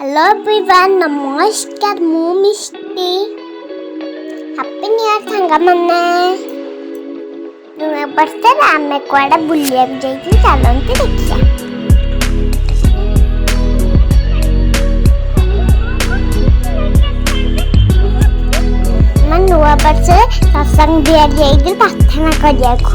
Hello everyone, ନମସ୍କାର ମୁଁ ମିଷ୍ଟି happy new year ସାଙ୍ଗମାନେ। ନୂଆ ବର୍ଷରେ ଆମେ କୁଆଡ଼େ ବୁଲିବାକୁ ଯାଇଥିଲୁ, ଚାଲନ୍ତୁ ଦେଖିବା। ଆମେ ନୂଆ ବର୍ଷରେ ସତ୍ସଙ୍ଗ ବିହାର ଯାଇଥିଲୁ ପ୍ରାର୍ଥନା କରିବାକୁ।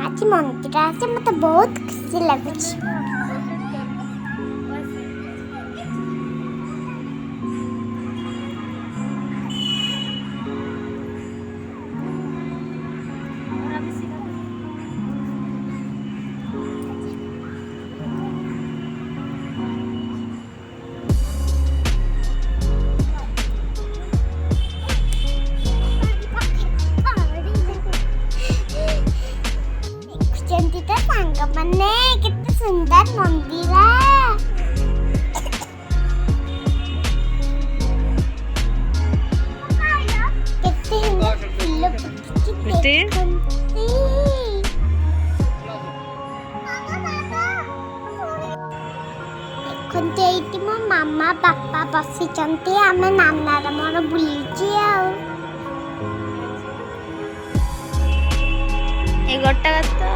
ଆଜି ମନ୍ଦିର ଆସି ମୋତେ ବହୁତ ଖୁସି ଲାଗୁଛି। ସାଙ୍ଗମାନେ କେତେ ସୁନ୍ଦର ମନ୍ଦିର। କେତେ ଫୁଲ ଫୁଟିଛି ଦେଖନ୍ତି। ଦେଖନ୍ତି ଏଇଠି ମୋ ମାମା ବାପା ବସିଛନ୍ତି, ଆମେ ନାନାର ମୋର ବୁଲୁଛି ଆଉ। ଏଇ ଗୋଟା କଥା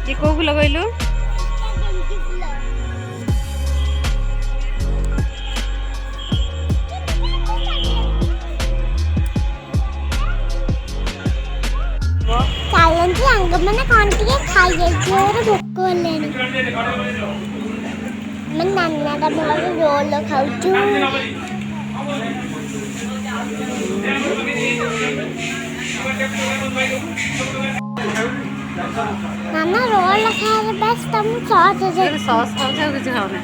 ये को फुल कहलु चलती अंग मैंने कौन टे खाई जाइए भोक मैं नाना मोर रोल खाऊ। नाना रोल खाए बस तुम सॉस सॉस खाऊ छ कुछ खाऊ ना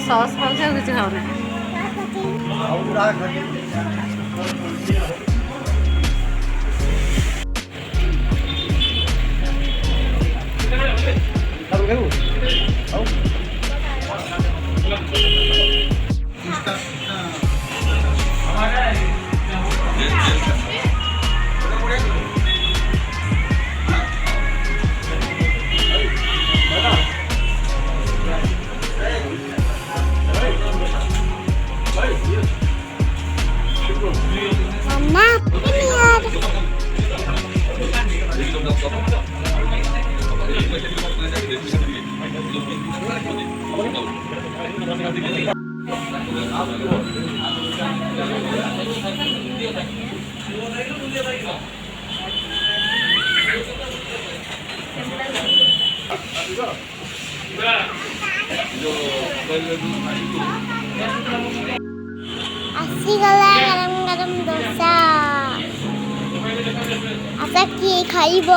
सॉस खाऊ छ कुछ खाऊ ना आसीगला गरम गरम डोसा आशा किए खाइब।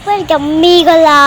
पर जम्मी गला।